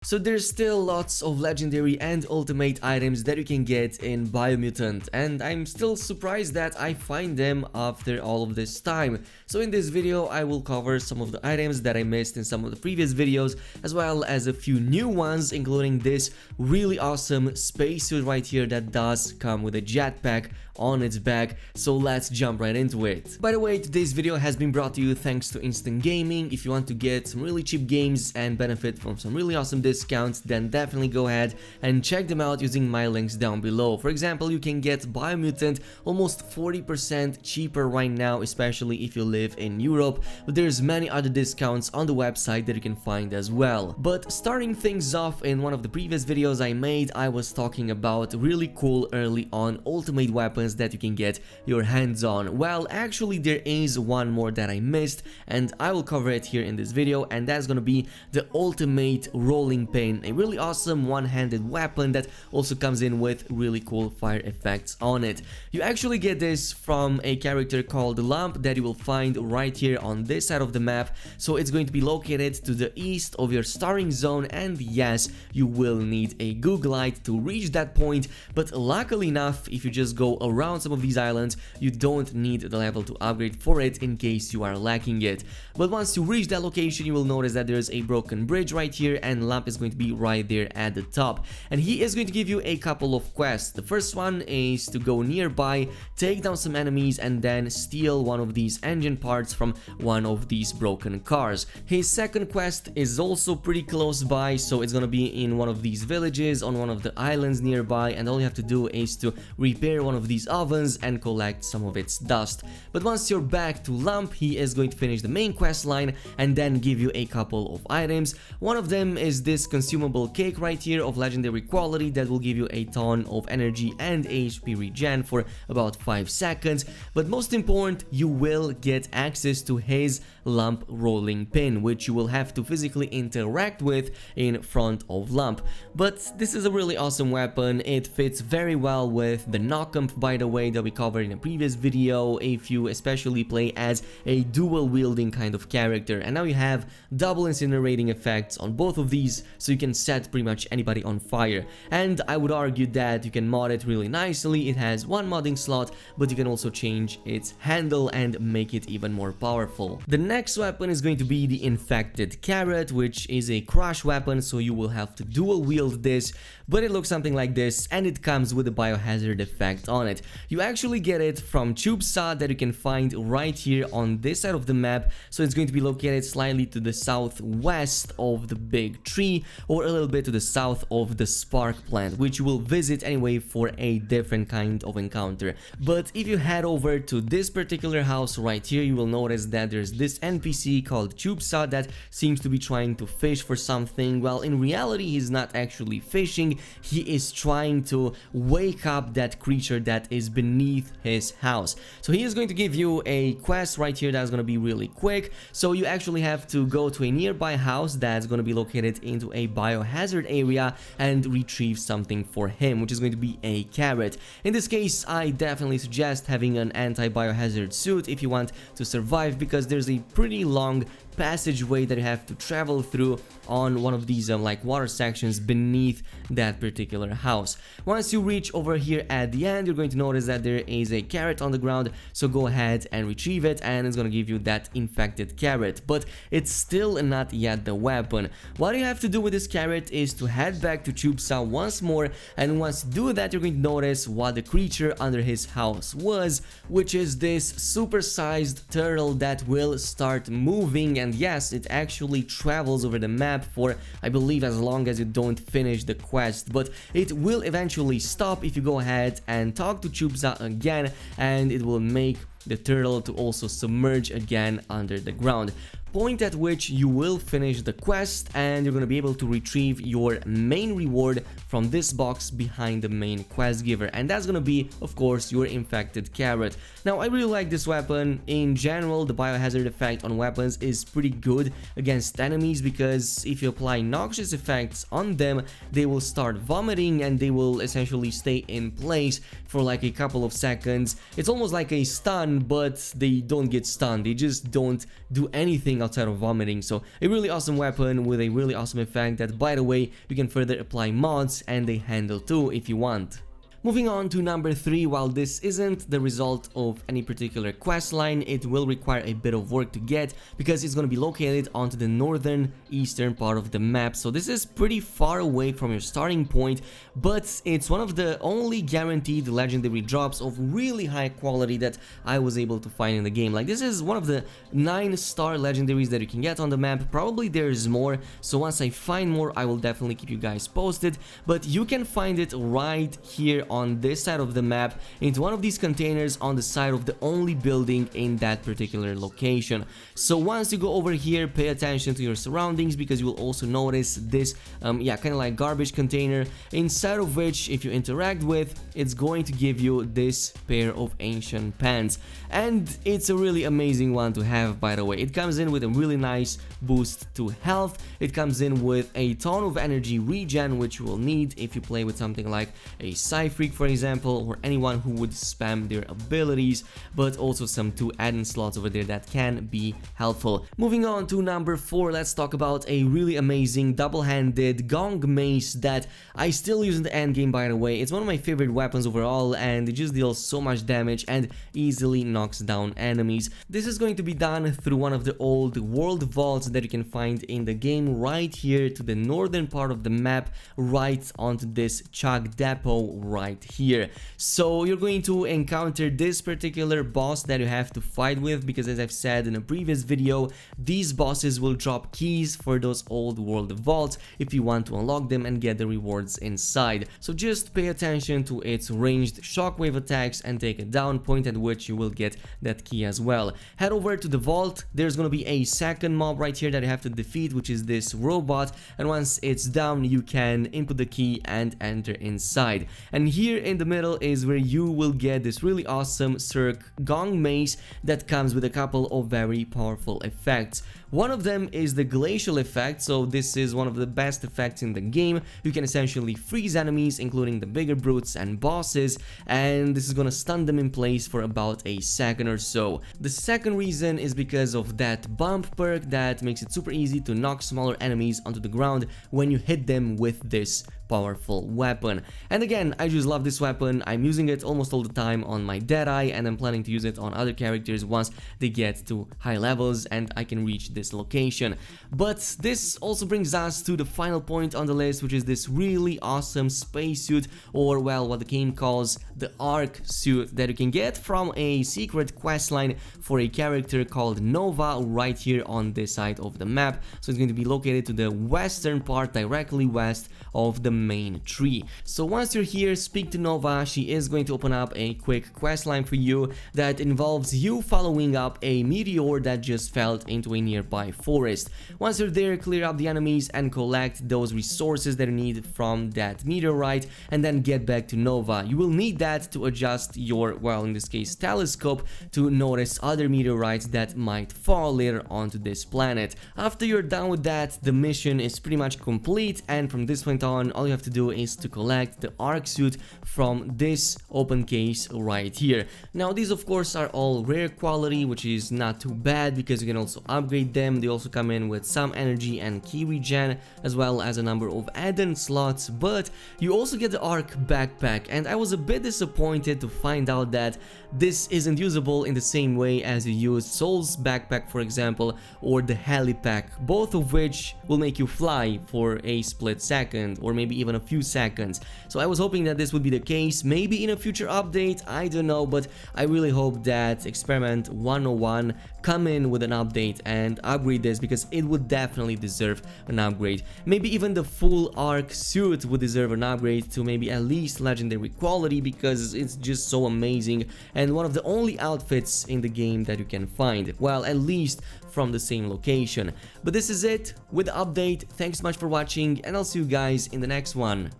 So there's still lots of legendary and ultimate items that you can get in Biomutant, and I'm still surprised that I find them after all of this time. So in this video I will cover some of the items that I missed in some of the previous videos, as well as a few new ones, including this really awesome spacesuit right here that does come with a jetpack on its back. So let's jump right into it. By the way, today's video has been brought to you thanks to Instant Gaming. If you want to get some really cheap games and benefit from some really awesome discounts, then definitely go ahead and check them out using my links down below. For example, you can get Biomutant almost 40% cheaper right now, especially if you live in Europe, but there's many other discounts on the website that you can find as well. But starting things off, in one of the previous videos I made, I was talking about really cool early on ultimate weapons that you can get your hands on. Well, actually there is one more that I missed, and I will cover it here in this video, and that's gonna be the ultimate rolling pin, a really awesome one-handed weapon that also comes in with really cool fire effects on it. You actually get this from a character called Lamp that you will find right here on this side of the map. So it's going to be located to the east of your starting zone, and yes, you will need a Google light to reach that point, but luckily enough, if you just go around some of these islands, you don't need the level to upgrade for it in case you are lacking it. But once you reach that location, you will notice that there's a broken bridge right here, and Lamp is going to be right there at the top, and he is going to give you a couple of quests. The first one is to go nearby, take down some enemies, and then steal one of these engine parts from one of these broken cars. His second quest is also pretty close by, so it's gonna be in one of these villages on one of the islands nearby, and all you have to do is to repair one of these ovens and collect some of its dust. But once you're back to Lamp, he is going to finish the main quest line and then give you a couple of items. One of them is this consumable cake right here of legendary quality that will give you a ton of energy and HP regen for about 5 seconds. But most important, you will get access to his Lamp rolling pin, which you will have to physically interact with in front of Lamp. But this is a really awesome weapon. It fits very well with the knockup, by the way, that we covered in a previous video, if you especially play as a dual wielding kind of character. And now you have double incinerating effects on both of these, so you can set pretty much anybody on fire. And I would argue that you can mod it really nicely. It has one modding slot, but you can also change its handle and make it even more powerful. The next weapon is going to be the infected carrot, which is a crush weapon, so you will have to dual wield this, but it looks something like this, and it comes with a biohazard effect on it. You actually get it from Tubesa that you can find right here on this side of the map, so it's going to be located slightly to the southwest of the big tree, or a little bit to the south of the spark plant, which you will visit anyway for a different kind of encounter. But if you head over to this particular house right here, you will notice that there's this NPC called Tubesa that seems to be trying to fish for something. Well, in reality he's not actually fishing, he is trying to wake up that creature that is beneath his house. So he is going to give you a quest right here that's going to be really quick. So you actually have to go to a nearby house that's going to be located into a biohazard area and retrieve something for him, which is going to be a carrot. In this case, I definitely suggest having an anti-biohazard suit if you want to survive, because there's a pretty long passageway that you have to travel through on one of these like water sections beneath that particular house. Once you reach over here at the end, you're going to notice that there is a carrot on the ground, so go ahead and retrieve it, and it's going to give you that infected carrot. But it's still not yet the weapon. What you have to do with this carrot is to head back to Tubesa once more, and once you do that, you're going to notice what the creature under his house was, which is this supersized turtle that will start moving. And yes, it actually travels over the map for, I believe, as long as you don't finish the quest, but it will eventually stop if you go ahead and talk to Tubesa again, and it will make the turtle to also submerge again under the ground. point at which you will finish the quest and you're going to be able to retrieve your main reward from this box behind the main quest giver, and that's going to be, of course, your infected carrot. Now, I really like this weapon. In general, the biohazard effect on weapons is pretty good against enemies, because if you apply noxious effects on them, they will start vomiting and they will essentially stay in place for like a couple of seconds. It's almost like a stun, but they don't get stunned, they just don't do anything anything outside of vomiting. So a really awesome weapon with a really awesome effect that, by the way, you can further apply mods and they handle too if you want. Moving on to number 3, while this isn't the result of any particular quest line, it will require a bit of work to get because it's going to be located onto the northern eastern part of the map. So this is pretty far away from your starting point, but it's one of the only guaranteed legendary drops of really high quality that I was able to find in the game. Like, this is one of the 9-star legendaries that you can get on the map. Probably there's more, so once I find more I will definitely keep you guys posted, but you can find it right here on this side of the map into one of these containers on the side of the only building in that particular location. So once you go over here, pay attention to your surroundings because you will also notice this kind of like garbage container, inside of which, if you interact with, it's going to give you this pair of ancient pants, and it's a really amazing one to have, by the way. It comes in with a really nice boost to health. It comes in with a ton of energy regen, which you will need if you play with something like a Srik, for example, or anyone who would spam their abilities, but also some 2 add-in slots over there that can be helpful. Moving on to number 4, let's talk about a really amazing double-handed gong mace that I still use in the end game, by the way. It's one of my favorite weapons overall, and it just deals so much damage and easily knocks down enemies. This is going to be done through one of the old world vaults that you can find in the game right here to the northern part of the map, right onto this chuck depot right here. So you're going to encounter this particular boss that you have to fight with, because as I've said in a previous video, these bosses will drop keys for those old world vaults if you want to unlock them and get the rewards inside. So just pay attention to its ranged shockwave attacks and take a down point at which you will get that key as well. Head over to the vault. There's going to be a second mob right here that you have to defeat, which is this robot, and once it's down you can input the key and enter inside. And here in the middle is where you will get this really awesome Srik gong mace that comes with a couple of very powerful effects. One of them is the glacial effect, so this is one of the best effects in the game. You can essentially freeze enemies, including the bigger brutes and bosses, and this is gonna stun them in place for about a second or so. The second reason is because of that bump perk that makes it super easy to knock smaller enemies onto the ground when you hit them with this powerful weapon. And again, I just love this weapon. I'm using it almost all the time on my Deadeye, and I'm planning to use it on other characters once they get to high levels and I can reach this location. But this also brings us to the final point on the list, which is this really awesome spacesuit, or well, what the game calls the Arc suit, that you can get from a secret questline for a character called Nova right here on this side of the map. So it's going to be located to the western part, directly west of the main tree. So once you're here, speak to Nova. She is going to open up a quick quest line for you that involves you following up a meteor that just fell into a nearby forest. Once you're there, clear up the enemies and collect those resources that you need from that meteorite, and then get back to Nova. You will need that to adjust your, well, in this case, telescope to notice other meteorites that might fall later onto this planet. After you're done with that, the mission is pretty much complete, and from this point on, all you have to do is to collect the Arc suit from this open case right here. Now these of course are all rare quality, which is not too bad because you can also upgrade them. They also come in with some energy and key regen, as well as a number of add-in slots, but you also get the Arc backpack, and I was a bit disappointed to find out that this isn't usable in the same way as you use Soul's backpack, for example, or the helipack, both of which will make you fly for a split second or maybe even a few seconds. So I was hoping that this would be the case, maybe in a future update, I don't know, but I really hope that Experiment 101 come in with an update and upgrade this, because it would definitely deserve an upgrade. Maybe even the full Arc suit would deserve an upgrade to maybe at least legendary quality, because it's just so amazing and one of the only outfits in the game that you can find, well, at least from the same location. But this is it with the update. Thanks so much for watching, and I'll see you guys in the next one.